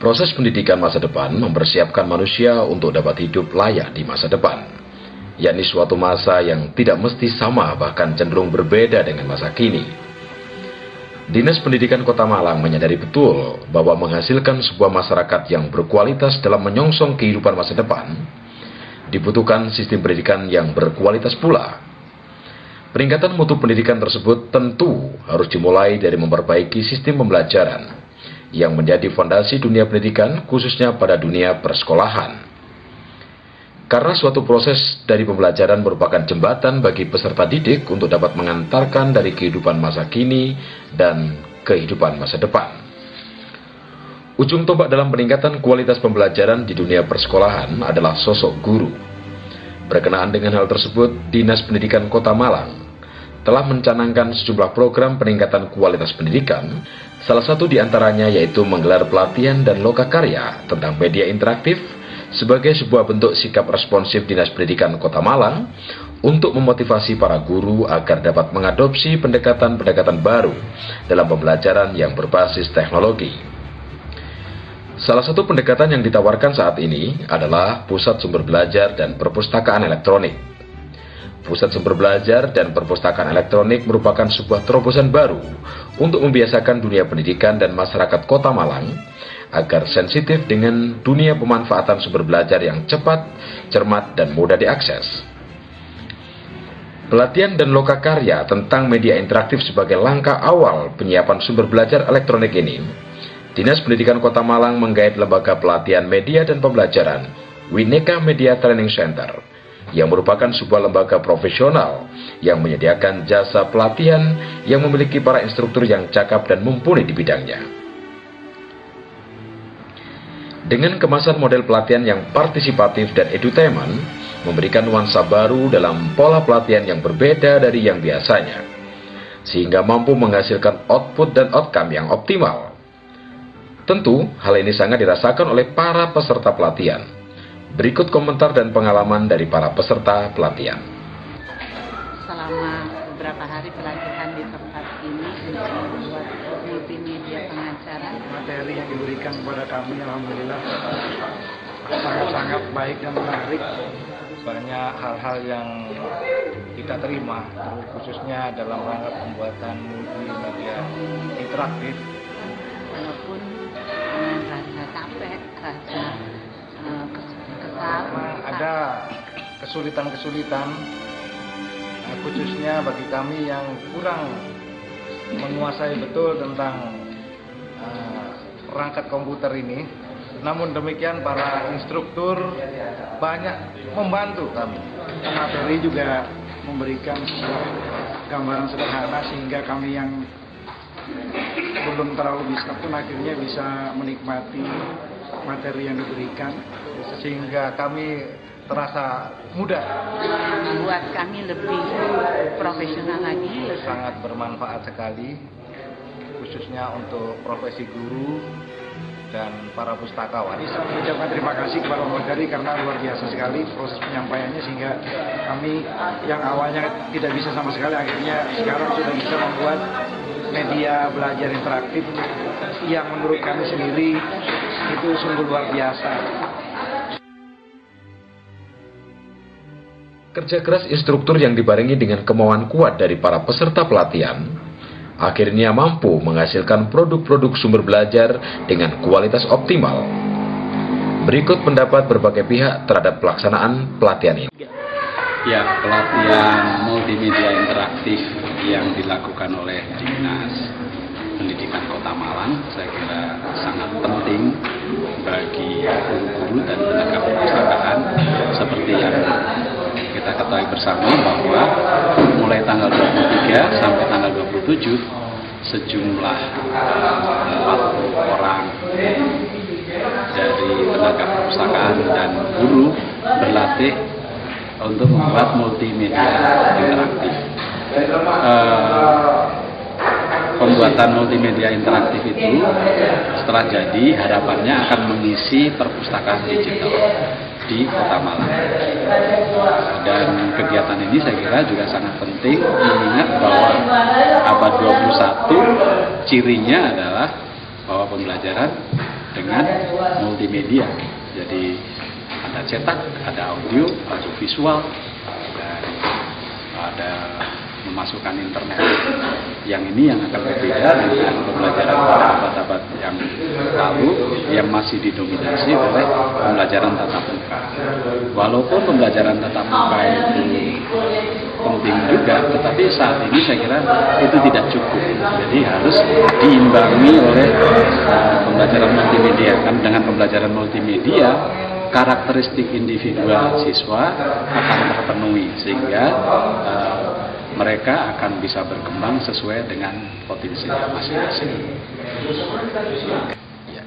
Proses pendidikan masa depan mempersiapkan manusia untuk dapat hidup layak di masa depan, yakni suatu masa yang tidak mesti sama bahkan cenderung berbeda dengan masa kini. Dinas Pendidikan Kota Malang menyadari betul bahwa menghasilkan sebuah masyarakat yang berkualitas dalam menyongsong kehidupan masa depan, dibutuhkan sistem pendidikan yang berkualitas pula. Peningkatan mutu pendidikan tersebut tentu harus dimulai dari memperbaiki sistem pembelajaran yang menjadi fondasi dunia pendidikan, khususnya pada dunia persekolahan. Karena suatu proses dari pembelajaran merupakan jembatan bagi peserta didik untuk dapat mengantarkan dari kehidupan masa kini dan kehidupan masa depan. Ujung tombak dalam peningkatan kualitas pembelajaran di dunia persekolahan adalah sosok guru. Berkenaan dengan hal tersebut, Dinas Pendidikan Kota Malang telah mencanangkan sejumlah program peningkatan kualitas pendidikan, salah satu diantaranya yaitu menggelar pelatihan dan lokakarya tentang media interaktif sebagai sebuah bentuk sikap responsif Dinas Pendidikan Kota Malang untuk memotivasi para guru agar dapat mengadopsi pendekatan-pendekatan baru dalam pembelajaran yang berbasis teknologi. Salah satu pendekatan yang ditawarkan saat ini adalah Pusat Sumber Belajar dan Perpustakaan Elektronik. Pusat Sumber Belajar dan Perpustakaan Elektronik merupakan sebuah terobosan baru untuk membiasakan dunia pendidikan dan masyarakat Kota Malang agar sensitif dengan dunia pemanfaatan sumber belajar yang cepat, cermat, dan mudah diakses. Pelatihan dan lokakarya tentang media interaktif sebagai langkah awal penyiapan sumber belajar elektronik ini, Dinas Pendidikan Kota Malang menggait lembaga pelatihan media dan pembelajaran Wineka Media Training Center, yang merupakan sebuah lembaga profesional yang menyediakan jasa pelatihan yang memiliki para instruktur yang cakap dan mumpuni di bidangnya. Dengan kemasan model pelatihan yang partisipatif dan edutainment, memberikan nuansa baru dalam pola pelatihan yang berbeda dari yang biasanya, sehingga mampu menghasilkan output dan outcome yang optimal. Tentu, hal ini sangat dirasakan oleh para peserta pelatihan. Berikut komentar dan pengalaman dari para peserta pelatihan. Selama beberapa hari pelatihan di tempat ini untuk membuat multimedia pengajaran, materi yang diberikan kepada kami alhamdulillah sangat-sangat baik dan menarik. Banyak hal-hal yang kita terima, khususnya dalam rangka pembuatan multimedia interaktif. Walaupun rasa capek, rasa ada kesulitan-kesulitan, khususnya bagi kami yang kurang menguasai betul tentang perangkat komputer ini. Namun demikian para instruktur banyak membantu kami. Materi juga memberikan sebuah gambaran sederhana sehingga kami yang belum terlalu bisa pun akhirnya bisa menikmati materi yang diberikan, sehingga kami terasa mudah, membuat kami lebih profesional lagi. Sangat bermanfaat sekali, khususnya untuk profesi guru dan para pustakawan. Saya mengucapkan terima kasih kepada Pak Menteri karena luar biasa sekali proses penyampaiannya, sehingga kami yang awalnya tidak bisa sama sekali akhirnya sekarang sudah bisa membuat media belajar interaktif yang menurut kami sendiri itu sungguh luar biasa. Kerja keras instruktur yang dibarengi dengan kemauan kuat dari para peserta pelatihan akhirnya mampu menghasilkan produk-produk sumber belajar dengan kualitas optimal. Berikut pendapat berbagai pihak terhadap pelaksanaan pelatihan ini. Ya, pelatihan multimedia interaktif yang dilakukan oleh Dinas Pendidikan Kota Malang saya kira sangat penting bagi guru-guru dan tenaga perpustakaan, seperti yang kita ketahui bersama bahwa mulai tanggal 23 sampai tanggal 27 sejumlah 40 orang dari tenaga perpustakaan dan guru berlatih untuk membuat multimedia interaktif. pembuatan multimedia interaktif itu setelah jadi harapannya akan mengisi perpustakaan digital di Kota Malang. Dan kegiatan ini saya kira juga sangat penting mengingat bahwa abad 21 cirinya adalah bahwa pembelajaran dengan multimedia. Jadi ada cetak, ada audio, ada visual, dan ada memasukkan internet. Yang ini yang akan berbeda dengan pembelajaran pada abad-abad yang lalu yang masih didominasi oleh pembelajaran tatap muka. Walaupun pembelajaran tatap muka itu penting juga, tetapi saat ini saya kira itu tidak cukup. Jadi harus diimbangi oleh pembelajaran multimedia. Kan dengan pembelajaran multimedia karakteristik individual siswa akan terpenuhi sehingga mereka akan bisa berkembang sesuai dengan potensinya masing-masing. Ya.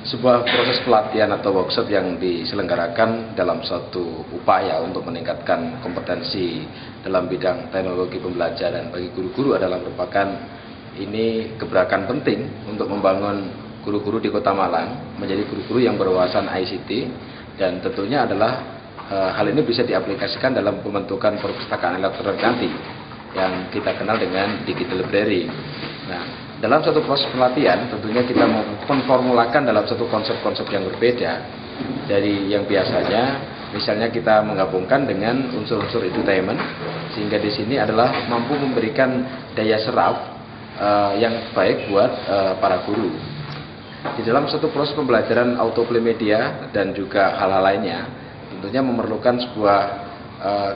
Sebuah proses pelatihan atau workshop yang diselenggarakan dalam suatu upaya untuk meningkatkan kompetensi dalam bidang teknologi pembelajaran bagi guru-guru adalah merupakan ini gebrakan penting untuk membangun guru-guru di Kota Malang menjadi guru-guru yang berwawasan ICT, dan tentunya adalah hal ini bisa diaplikasikan dalam pembentukan perpustakaan elektronik nanti yang kita kenal dengan digital library. Nah, dalam satu proses pelatihan tentunya kita mau memformulakan dalam satu konsep-konsep yang berbeda dari yang biasanya. Misalnya kita menggabungkan dengan unsur-unsur edutainment, sehingga di sini adalah mampu memberikan daya serap yang baik buat para guru. Di dalam satu proses pembelajaran autoplay media dan juga hal-hal lainnya tentunya memerlukan sebuah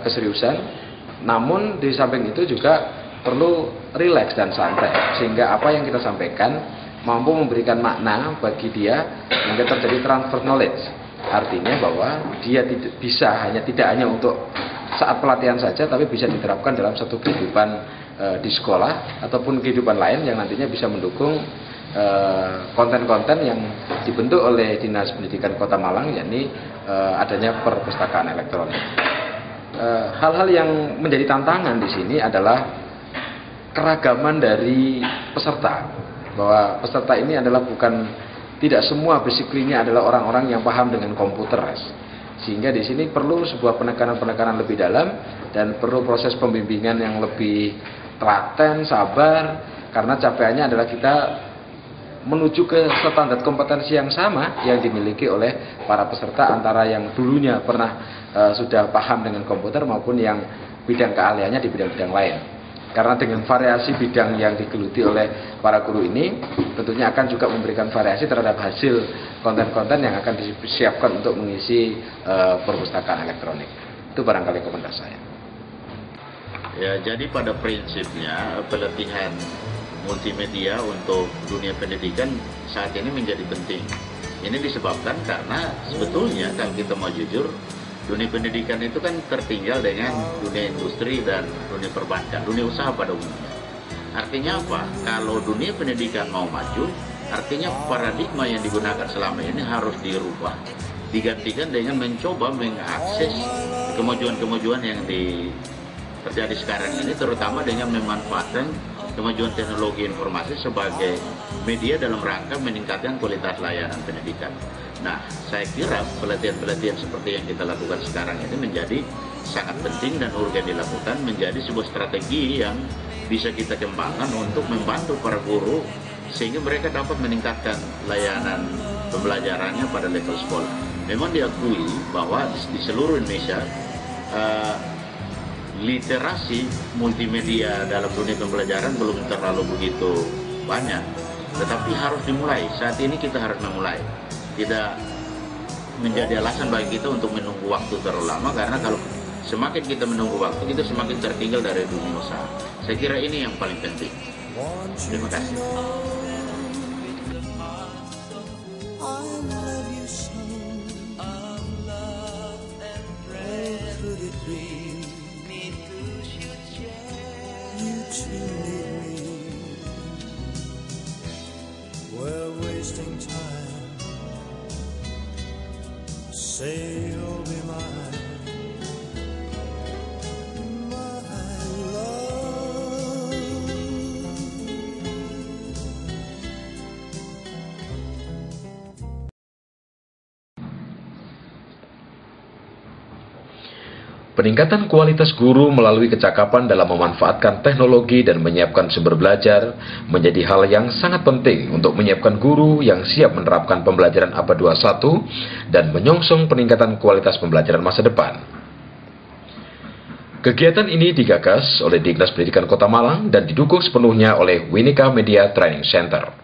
keseriusan. Namun di samping itu juga perlu rileks dan santai, sehingga apa yang kita sampaikan mampu memberikan makna bagi dia hingga terjadi transfer knowledge. Artinya bahwa dia tidak hanya untuk saat pelatihan saja, tapi bisa diterapkan dalam satu kehidupan di sekolah ataupun kehidupan lain yang nantinya bisa mendukung konten-konten yang dibentuk oleh Dinas Pendidikan Kota Malang, yakni adanya perpustakaan elektronik. Hal-hal yang menjadi tantangan di sini adalah keragaman dari peserta, bahwa peserta ini adalah tidak semua basically-nya adalah orang-orang yang paham dengan komputer, sehingga di sini perlu sebuah penekanan lebih dalam dan perlu proses pembimbingan yang lebih telaten, sabar, karena capaiannya adalah kita menuju ke standar kompetensi yang sama yang dimiliki oleh para peserta, antara yang dulunya pernah sudah paham dengan komputer maupun yang bidang keahliannya di bidang-bidang lain. Karena dengan variasi bidang yang digeluti oleh para guru ini tentunya akan juga memberikan variasi terhadap hasil konten-konten yang akan disiapkan untuk mengisi perpustakaan elektronik. Itu barangkali komentar saya. Ya, jadi pada prinsipnya pelatihan multimedia untuk dunia pendidikan saat ini menjadi penting. Ini disebabkan karena sebetulnya kalau kita mau jujur, dunia pendidikan itu kan tertinggal dengan dunia industri dan dunia perbankan, dunia usaha pada umumnya. Artinya apa? Kalau dunia pendidikan mau maju, artinya paradigma yang digunakan selama ini harus dirubah, digantikan dengan mencoba mengakses kemajuan-kemajuan yang terjadi sekarang ini, terutama dengan memanfaatkan kemajuan teknologi informasi sebagai media dalam rangka meningkatkan kualitas layanan pendidikan. Nah, saya kira pelatihan-pelatihan seperti yang kita lakukan sekarang ini menjadi sangat penting dan urgen dilakukan, menjadi sebuah strategi yang bisa kita kembangkan untuk membantu para guru sehingga mereka dapat meningkatkan layanan pembelajarannya pada level sekolah. Memang diakui bahwa di seluruh Indonesia literasi multimedia dalam dunia pembelajaran belum terlalu begitu banyak, tetapi harus dimulai. Saat ini kita harus memulai, tidak menjadi alasan bagi kita untuk menunggu waktu terlalu lama, karena kalau semakin kita menunggu waktu, kita semakin tertinggal dari dunia usaha. Saya kira ini yang paling penting. Terima kasih. We're wasting time. Say you'll be mine, my love. Peningkatan kualitas guru melalui kecakapan dalam memanfaatkan teknologi dan menyiapkan sumber belajar menjadi hal yang sangat penting untuk menyiapkan guru yang siap menerapkan pembelajaran abad 21 dan menyongsong peningkatan kualitas pembelajaran masa depan. Kegiatan ini digagas oleh Dinas Pendidikan Kota Malang dan didukung sepenuhnya oleh Wineka Media Training Center.